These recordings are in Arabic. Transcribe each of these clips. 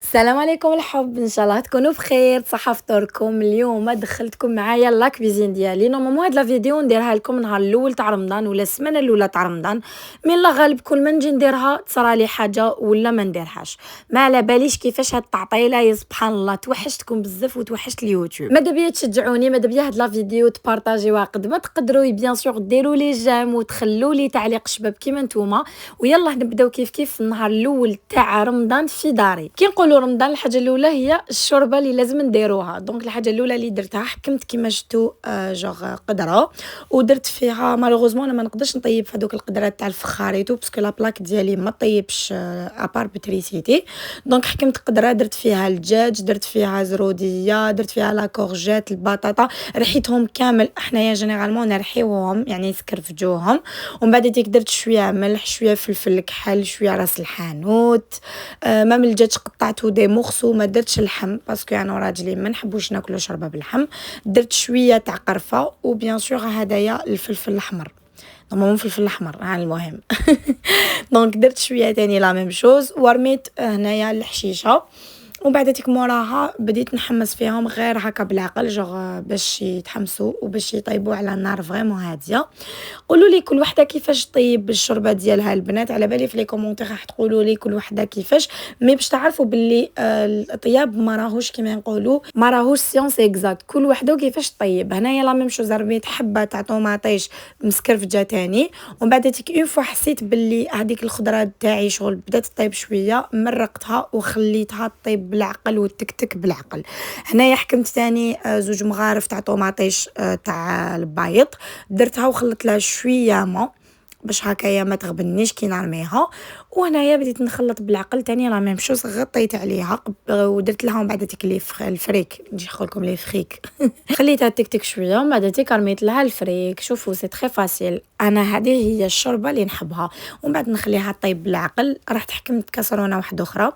السلام عليكم الحب، ان شاء الله تكونوا بخير. صحه فطوركم. اليوم دخلتكم معايا لا كويزين ديالي. نورمالمون هاد لا فيديو نديرها لكم نهار الاول تاع رمضان ولا السمانه الاولى تاع رمضان، من لا غالب كل ما نجي نديرها تصرى لي حاجه ولا ما نديرهاش. ما على باليش كيفاش هاد التعطيله. يا سبحان الله، توحشتكم بزاف وتوحشت اليوتيوب. ماذا بيا تشجعوني، ماذا بيا هاد لا فيديو تبارطاجيوها قد ما تقدروا، بيان سور ديروا لي جيم وتخلوا لي تعليق شباب كيما نتوما. ويلا نبداو كيف كيف النهار الاول تاع رمضان في داري. كي نقولوا رمضان الحاجه الاولى هي الشوربه اللي لازم نديروها. دونك الحاجه الاولى اللي درتها حكمت كيما شفتوا جوغ قدره، ودرت فيها مالوغوزمون انا ما نقدرش نطيب في هذوك القدرات تاع الفخاريتو باسكو لا بلاك ديالي ما طيبش ابار بتريسيتي. دونك حكمت قدره، درت فيها الدجاج، درت فيها زروديه، درت فيها لا كورجيت، البطاطا، رحيتهم كامل. حنايا جينيرالمون نرحيوهم يعني نسكرفجوهم، ومن بعد درت شويه ملح، شويه فلفل كحل، شويه راس الحانوت. ما ملجاتش قطعته دي مورسو، ما درتش اللحم باسكو انا وراجلي ما نحبوش ناكلو شوربه باللحم. درت شويه تاع قرفه، وبيان سور هدايا الفلفل الاحمر، نورمالمون الفلفل الاحمر المهم. دونك درت شويه تاني لا ميم شوز، ورميت هنايا الحشيشه. ومن بعد تيك موراها بديت نحمس فيهم غير هكا بالعقل جوغ باش يتحمسوا وباش يطيبوا على النار فريمون هاديه. قولوا لي كل وحده كيفاش طيب الشوربه ديالها البنات، على بالي في لي كومونتير راح تقولوا لي كل وحده كيفاش، مي باش تعرفوا باللي الطياب ما راهوش كيما نقولوا ما راهوش سيونس اكزاكت، كل وحده وكيفاش طيب. هنايا لا ميم شوز، رميت حبه تاع طوماطيش مسكرفجه تاني، ومن بعد تيك اون فوا حسيت باللي هذيك الخضره تاعي شغل بدات طيب شويه، مرقتها وخليتها طيب بالعقل والتكتك بالعقل. هنايا حكمت تاني زوج مغارف تاع طوماطيش تاع البايض، درتها وخلطت لها شويه ما باش هكايا ما تغبنيش كي نرميها. وهنايا بديت نخلط بالعقل تاني لا ميم شوز، غطيت عليها ودرت لها من بعد تكلي الفريك، نجي نقولكم لي فريك. خليتها تكتك شويه، ومن بعد تيك رميت لها الفريك. شوفوا سي تري فاسيل، انا هذه هي الشوربه اللي نحبها. ومن بعد نخليها طيب بالعقل. رحت حكمت كاسرونه واحده اخرى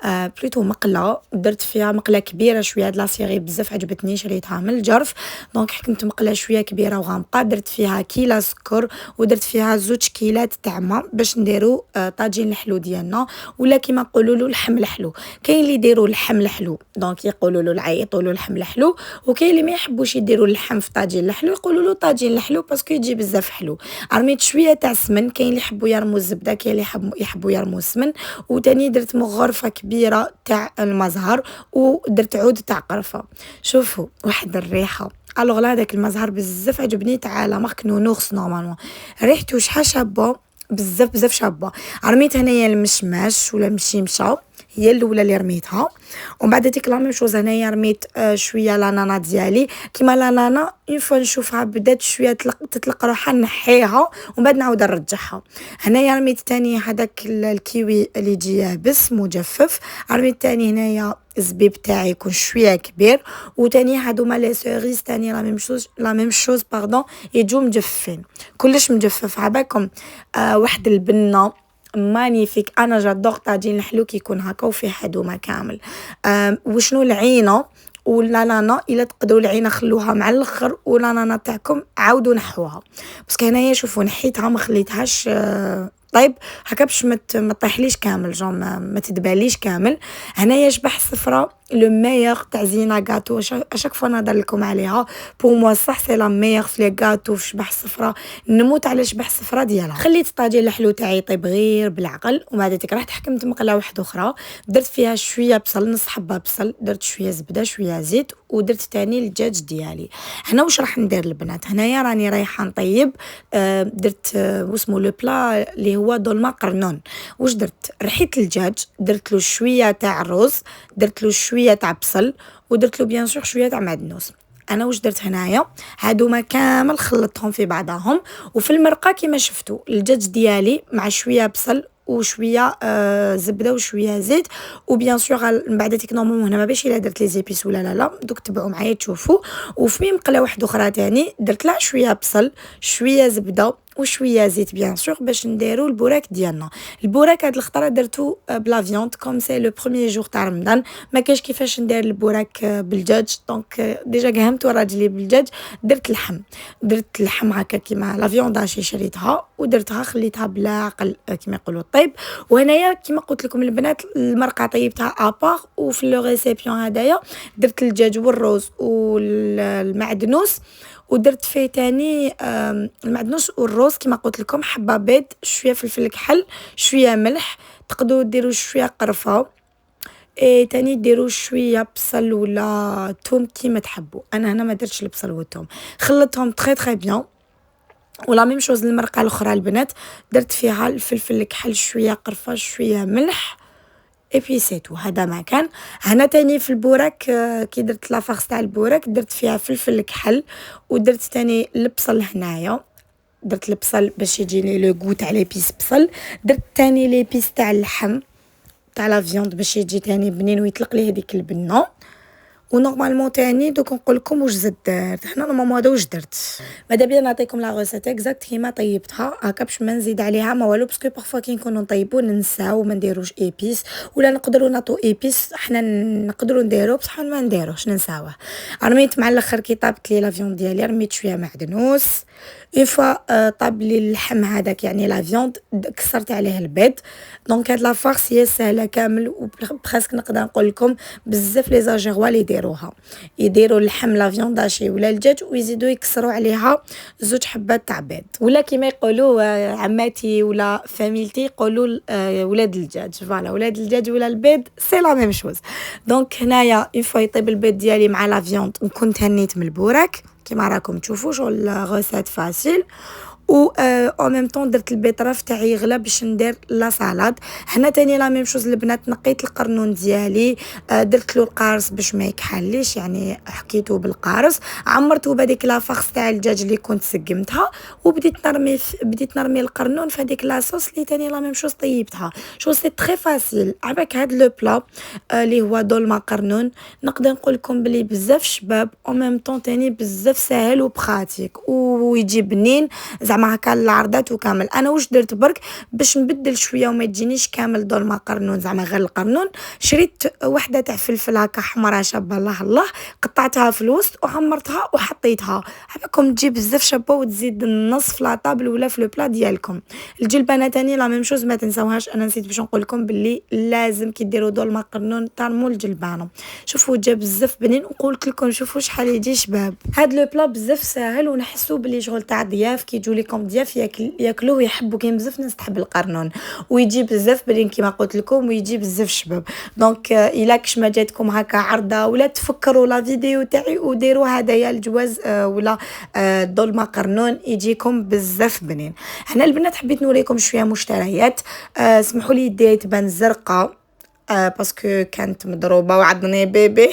بلوتو مقله، درت فيها مقله كبيره شويه، هاد لاصيغي بزاف عجبتني شريتها من الجرف. دونك حكمت مقله شويه كبيره وغامقه، درت فيها كيله سكر، ودرت فيها 2 كيلات تاع ما باش نديرو طاجين الحلو ديالنا، ولا كيما نقولوا له اللحم الحلو. كاين اللي يديروا اللحم الحلو دونك يقولوا له يعيطوا له اللحم الحلو، وكاين اللي ما يحبوش يديروا اللحم في طاجين الحلو يقولوا له طاجين الحلو باسكو يجي بزاف حلو. رميت شويه تاع السمن، كاين اللي يحبوا يرموا الزبده، كاين اللي يحبوا يرموا السمن. وتاني درت مغرفه كبيره تاع المزهر، ودرت عود تاع قرفه. شوفوا واحد الريحه، الوغ لا هذاك المزهر بزاف عجبني تاع لا مارك نونوكس. نورمالمون ريحته شحال شابه، بزاف بزاف شابه. رميت هنايا المشماش ولا مشيمشه، هي الاولى اللي رميتها. ومن بعد ديك لا ميم شوز هنايا رميت شويه لانانا ديالي. كيما لانانا اون فوا نشوفها بدات شويه تطلق روحها نحيها ومن بعد نعاود نرجعها. هنايا رميت تاني هذاك الكيوي اللي يجي يابس مجفف. رميت تاني هنايا الزبيب تاعي يكون شويه كبير، وتاني هادوما لي سيريز تاني لا ميم شوز باردون يجوا مجففين، كلش مجفف. عباكم واحد البنه مانيفيك، انا جادور طاجين الحلو كيكون هكا وفيه هادوما كامل. وشنو العينه ولا لانا، الا تقدروا العينه خلوها مع الاخر، ولا لانا تاعكم عاودوا نحوها باسكو هنايا شوفوا نحيتها ما خليتهاش طيب هكا باش ما طيحليش كامل، جون ما تدباليش كامل. هنايا شبح صفرة لو ميور تاع زينه غاتو، اشاك فوا نهضر لكم عليها بور موا صح سي لا ميور في لي غاتو. في شبح صفرة نموت على شبح صفرة ديالها. خليت الطاجين الحلو تاعي يطيب غير بالعقل، ومن بعد رحت حكمت مقله واحده اخرى، درت فيها شويه بصل، نص حبه بصل، درت شويه زبده شويه زيت، ودرت تاني الدجاج ديالي. هنا واش راح ندير البنات، هنايا راني رايحه نطيب درت واسمو لو بلا اللي هو دولما قرنون. واش درت، رحيت الدجاج، درت له شويه تاع الرز، درت له شويه تاع بصل، ودرت له بيان سور شويه تاع معدنوس. انا واش درت هنايا، هادوما كامل خلطتهم في بعضهم، وفي المرقه كيما شفتوا الدجاج ديالي مع شويه بصل وشويه زبده وشويه زيت. وبيان سور من بعد تيك نورمالمون هنا ما باش الا درت لي زيبيس ولا لا دوك تبعوا معايا تشوفوا. وفي مقله واحده اخرى تاني درت لها شويه بصل، شويه زبده، وشويه زيت بيان سور باش نديرو البوراك ديالنا. البوراك هاد الخطره درتو بلا فياند كوم سي لو بروميير جور تاع رمضان، ما كاينش كيفاش ندير البوراك بالدجاج. دونك ديجا قهمت راجلي بالدجاج، درت اللحم هكا كيما لا فياند هاشي شريتها ودرتها خليتها بلا عقل كيما يقولوا طيب. وهنايا كيما قلت لكم البنات المرقه طيبتها ابار، وفي لو ريسيبيون هدايا درت الدجاج والروز والمعدنوس، ودرت فيه تاني المعدنوس والروز كيما قلت لكم حبه بيض، شويه فلفل كحل، شويه ملح، تقدروا ديروا شويه قرفه، تاني ديروا شويه بصل ولا توم كيما تحبوا. انا هنا ما درتش البصل والثوم، خلطتهم تري تري بيان. ولا ميم شوز المرقه الاخرى البنات درت فيها الفلفل الكحل، شويه قرفه، شويه ملح، اي بي سيتو هذا ما كان. هنا تاني في البوراك كي درت لافاغس تاع البوراك درت فيها فلفل كحل، ودرت تاني البصل هنايا، درت البصل باش يجيني لو غو تاع لي بيس بصل. درت تاني لي بيس تاع اللحم تاع لا فياند باش يجي تاني بنين ويطلق ليه هذيك البنه. ونورمالمون تاني دوك نقول لكم واش زدت درت هنا. نورمالمون هذا واش درت، ماذا بيا نعطيكم لا غوسيت اكزاكت كيما طيبتها هكا باش ما نزيد عليها ما والو، باسكو بارفوا كي نكونوا نطيبوا ننساو ما نديروش ايبيس، ولا نقدروا نعطو ايبيس حنا نقدروا نديرو بصح ما نديروش ننساوه. رميت مع الاخر كي طابت لي لا فياند ديالي رميت شويه معدنوس. اون فوا طاب لي اللحم هذاك يعني لا فياند كسرت عليه البيض. دونك هاد لا فارس هي سهله كامل، وبرسك نقدر نقول لكم بزاف لي زاجيروا اللي يديروا اللحم لا فياند هاشي ولا الدجاج ويزيدوا يكسروا عليها زوج حبات تاع بيض، ولا كيما يقولوا عماتي ولا فاميلتي يقولوا ولاد الدجاج. فوالا ولاد الدجاج ولا البيض سي لا ميم شوز. دونك هنايا اون فوا يطيب البيض ديالي مع لا فياند نكون تهنيت من البوراك كيما راكم تشوفوا شغل غوسيت فاسيل. و او ميم طون درت البيطراف تاعي يغلى باش ندير لا سالاد. هنا تاني لا ميم شوز البنات نقيت القرنون ديالي، درت له القارص باش ما يكحليش، يعني حكيته بالقارص، عمرته بهذيك لا فاخس تاع الدجاج اللي كنت سقمتها، بديت نرمي القرنون في هذيك لاصوص اللي تاني لا ميم شوز طيبتها. شو سي تري فاسيل عباك هاد لو بلا اللي هو دولما قرنون. نقدر نقول لكم بلي بزاف شباب او ميم طون تاني بزاف ساهل وبراتيك ويجي بنين زعما هكا العرضات وكامل. انا واش درت برك باش نبدل شويه وما تجينيش كامل دول ما قرنون زعما غير القرنون، شريت وحده تاع فلفل هكا حمراء شابه الله الله، قطعتها في الوسط وعمرتها وحطيتها هكاكم تجي بزاف شابه وتزيد النص في لاطابل ولا في لو بلا ديالكم. الجلبانه تاني لا ميم شوز ما تنساوهاش. انا نسيت باش نقول لكم باللي لازم كي ديروا دول ما قرنون ترموا الجلبانه. شوفوا جا بزاف بنين، وقلت لكم شوفوا شحال يجي شباب. هاد لو بلا بزاف ساهل ونحسوا باللي شغل تاع ضياف كي يجوا لكم ضياف ياكلوه ويحبوا. كاين بزاف ناس تحب القرنون ويجي بزاف بنين كيما قلت لكم ويجي بزاف شباب. دونك الا كش ما جاتكم هكا عرضه ولا تفكروا لا فيديو تاعي وديروا هدايا الجواز ولا دول ما قرنون يجيكم بزاف بنين. هنا البنات حبيت نوريكم شويه مشتريات. اسمحوا لي يدي تبان زرقاء باسكو كانت مضروبه وعضني بيبي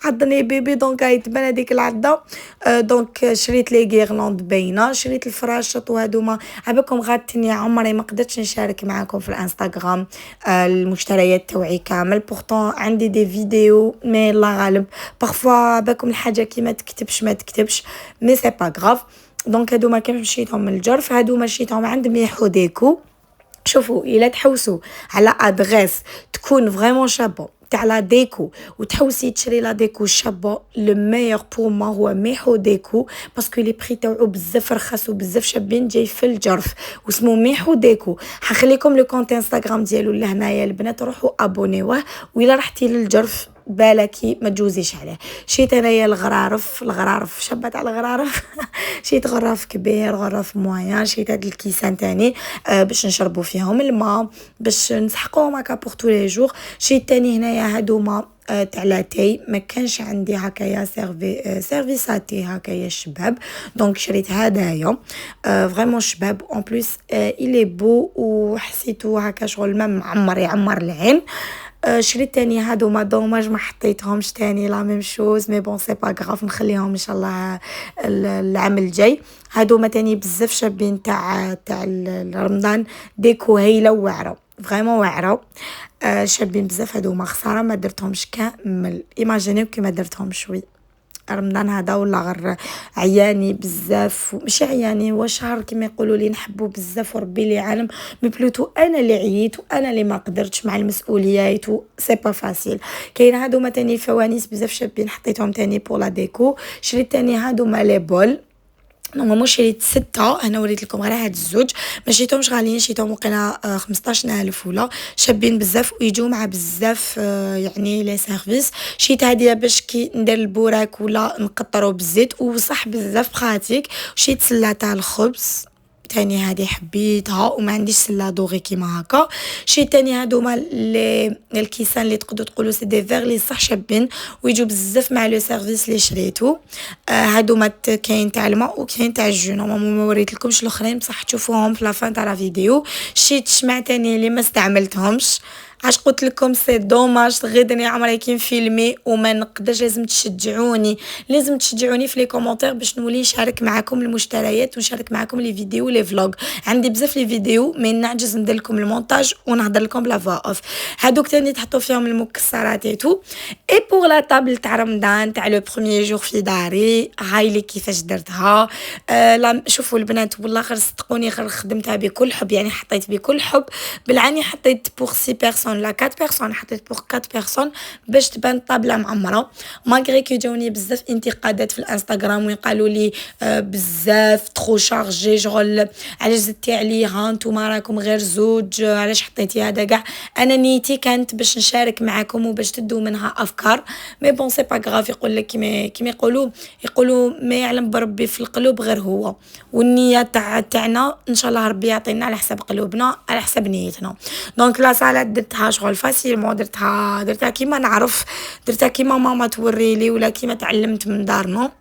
عضني بيبي دونك يتبان هذيك العضه. دونك شريت لي غيرلاند باينه، شريت الفراشط وهذوما عباكم غاتني عمري ما قدرتش نشارك معاكم في الانستغرام المشتريات تاوعي كامل. بورطون عندي دي فيديو مي الله غالب بارفوا باكم الحاجه كي ما تكتبش مي سي با غراف. دونك هذوما كامل شريتهم من الجرف، هذوما شريتهم عند ميحو ديكو. شوفوا الا تحوسوا على ادريس تكون فريمون شابه تاع لا ديكو وتحوسي تشري لا ديكو شابه، لو ميور بور ما هو ميحو ديكو باسكو لي بري تاعو بزاف رخاص وبزاف شابين، جاي في الجرف واسمو ميحو ديكو. حنخليكم لو كونت انستغرام ديالو لهنايا البنات، روحوا ابونيوه. وإلا رحتي للجرف بالكي ما تجوزيش عليه. شيت انايا الغرارف شابه تاع الغرارف شيت غراف كبير غراف موين، شيت هاد الكيسان تاني باش نشربوا فيهم الماء باش نسحقوهم هكا بور تو لي جور. شيت تاني هنايا هادوما تاع لاتاي ما كانش عندي هكايا سيرفيساتي هكايا شباب، دونك شريت هدايا فريمون شباب اون بليس الي بو وحسيتو هكا شغل ما يعمر العين. شريت تاني هادوما دوماج ما حطيتهمش تاني لا ميم شوز مي بون سي با غراف نخليهم ان شاء الله العام الجاي. هادوما تاني بزاف شابين تاع رمضان، ديكو هايله واعره فريمون واعره شابين بزاف. هادوما خساره ما درتهمش كامل، ايماجينيو كي ما درتهمش. وي رمضان هذا ولا غير عياني بزاف، ماشي عياني، هو شهر كما يقولوا لي نحبو بزاف وربي لي عالم، مي بلوتو انا اللي عييت وانا اللي ما قدرتش مع المسؤوليات و سي با فاسيل. كاين هادوما تاني الفوانيس بزاف شابين حطيتهم تاني بور لا ديكو. شريت تاني هادوما لي بول، نورمالمون شريت 6، انا وريت لكم غير هاد الزوج، ما شريتهمش غاليين، شريتهم وقيلا 15,000 ولا شابين بزاف ويجوا مع بزاف يعني لي سيرفيس. شريت هاديه باش كي ندير البوراك ولا نقطرو بالزيت وصح بزاف براتيك. شريت سله تاع الخبز تاني هادي حبيتها وما عنديش سله دوغي كيما هكا. شي تاني هادوما الكيسان اللي تقدروا تقولوا سي دي فيغ لي صح شابين ويجوا بزاف مع لو سيرفيس اللي شريتو. هادوما كاين تاع الماء وكاين تاع الجو، نورمالمون ما وريتلكمش الاخرين بصح تشوفوهم في لافان تاع لا فيديو. شريت الشمع تاني اللي ما استعملتهمش، عاش قلت لكم سي دوماج غير عمري كي نفيلمي وما نقدرش. لازم تشجعوني، لازم تشجعوني في لي كومونتير باش نولي نشارك معكم المشتريات ونشارك معكم لي فيديو لي فلوغ. عندي بزاف لي فيديو مي نعجز ندير لكم المونتاج ونهضر لكم بلا فوا اوف. هادوك تاني تحطوا فيهم المكسرات ايتو. اي بور لا طابل تاع رمضان تاع لو بروميير جور في داري، هاي لي كيفاش درتها. شوفوا البنات والله غير صدقوني غير خدمتها بكل حب، يعني حطيت بكل حب بالعاني. حطيت بور 6 بيرسون لا 4 بيرسون، حطيت بور 4 بيرسون باش تبان الطابله معمره. ماغري كي جاوني بزاف انتقادات في الانستغرام وين قالوا لي بزاف ترو شارجي، شغل علاش زدتي عليها نتوما راكم غير زوج، علاش حطيتي هذا كاع. انا نيتي كانت باش نشارك معكم وباش تدو منها افكار، مي بون سي با غراف. يقول لك كيما يقولوا ما يعلم بربي في القلوب غير هو، والنيه تاعنا ان شاء الله ربي يعطينا على حسب قلوبنا على حسب نيتنا. دونك لا سالاد درتها شغل فاسيلمون، درتها كيما نعرف، درتها كيما ماما توري لي ولا كيما تعلمت من دارنا.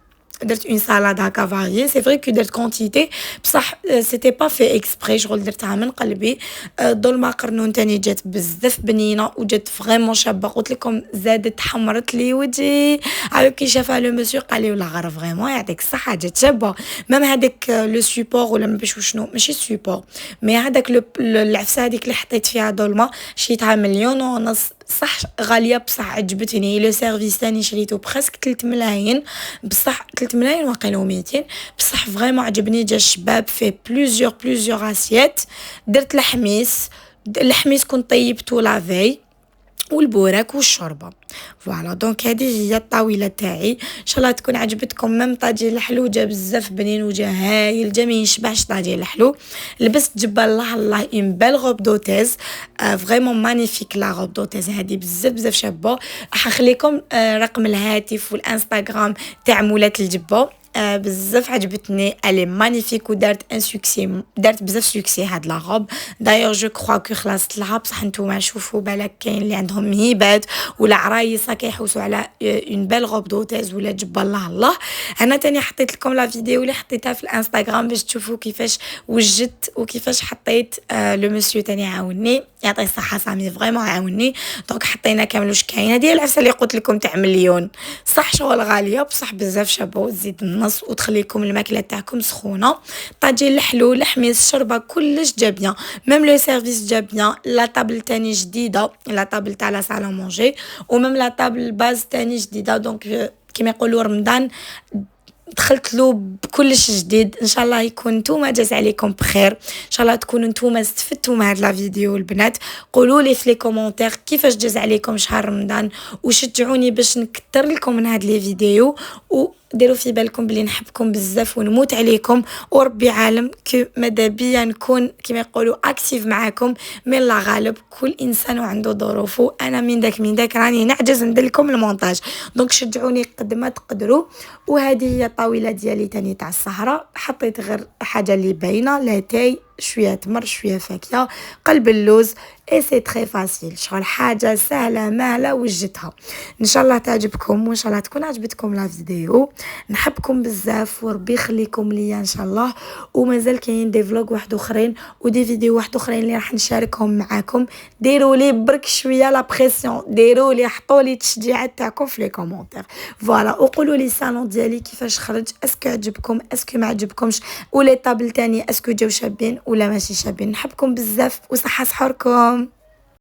درت اون سالاد هكا فاريي، سي فري كو درت كونتيتي بصح سيتي با في اكسبري، شغل درتها من قلبي. الظلمه قرنون تاني جات بزاف بنينه وجات فريمون شابه، قلت لكم زادت حمرت لي وجهي. عاود كي شافها لو مسيو قال لي والله غير فريمون يعطيك الصحه جات شابه. ميم هذاك لو سيبور ولا ما باش شنو ماشي سيبور، مي هذاك العفسه هذيك اللي حطيت فيها ظلمه شريتها 1,500,000 صح غاليه بصح عجبتني. لو سيرفيس تاني شريته بريسك 3 ملايين، بصح 3 ملايين واقيلا 200 بصح فريمون عجبني. جا الشباب فيه بلوزيور اسيات. درت الحميس كنت طيبته لافي والبوراك والشوربه. فوالا دونك هذه هي الطاوله تاعي، ان شاء الله تكون عجبتكم. ميم طاجين الحلو جا بزاف بنين وجا هايل، جا ما يشبعش طاجين الحلو. لبست جبه الله اون بيل روب دوتيز فريمون مانيفيك. لا روب دوتيز هذه بزاف شابه. حنخليكم رقم الهاتف والانستغرام تاع مولات الجبه. بزاف عجبتني، الي مانيفيك ودارت ان سوكسي، دارت بزاف سوكسي هاد لا روب. دايوغ جو كخوا كو خلصت لها بصح نتوما شوفوا بالك كاين اللي عندهم هبات ولا عرايسه كيحوسوا على اون بيل روب دوتيز ولا جبه الله. انا تاني حطيت لكم لا فيديو اللي حطيتها في الانستغرام باش تشوفوا كيفاش وجدت وكيفاش حطيت. لو مسيو تاني عاوني يعطيه الصحه، سامي فريمون عاوني. دونك حطينا كامل واش كاين. هذه العفسه اللي قلت لكم تاع مليون، صح شغل غاليه بصح بزاف شابه وتزيد النص وتخليكم الماكله تاعكم سخونه. طاجين الحلو الحميص الشربه كلش جا بيان، ميم لو سيرفيس جا بيان. لا طابل تاني جديده، لا طابل تاع لا سالون مونجي، وميم لا طابل باز تاني جديده. دونك كيما يقولوا رمضان دخلت له بكلش جديد. ان شاء الله يكون نتوما جاز عليكم بخير، ان شاء الله تكونوا نتوما استفدتوا من هاد لا فيديو. البنات قولوا لي في لي كومونتير كيفاش جاز عليكم شهر رمضان وشجعوني باش نكثر لكم من هاد لي فيديو. وديروا في بالكم بلي نحبكم بزاف ونموت عليكم، وربي عالم كو ماذا بيا نكون كيما يقولوا اكتيف معاكم. من لا غالب كل انسان وعنده ظروفه، انا من داك راني نعجز ندير لكم المونتاج. دونك شجعوني قد ما تقدروا. وهذه هي الطاوله ديالي تاني تاع السهره. حطيت غير حاجه اللي باينه، لاتاي شويه تمر شويه فاكهه قلب اللوز. اي سي تري فاسيل، شغل حاجه سهله ماهله وجدتها. ان شاء الله تعجبكم وان شاء الله تكون عجبتكم لا فيديو. نحبكم بزاف وربي يخليكم ليا ان شاء الله. ومازال كاين دي فلوغ واحد اخرين ودي فيديو واحد اخرين اللي راح نشاركهم معاكم. ديروا لي برك شويه لا بريسيون، ديروا لي حطوا لي التشجيعات تاعكم في لي كومونتير. فوالا وقولوا لي الصالون ديالي كيفاش خرج، اسكو عجبكم اسكو ما عجبكمش، ولي طابل تاني اسكو جاو شابين ولا ماشي شابين. نحبكم بزاف وصحه سحوركم.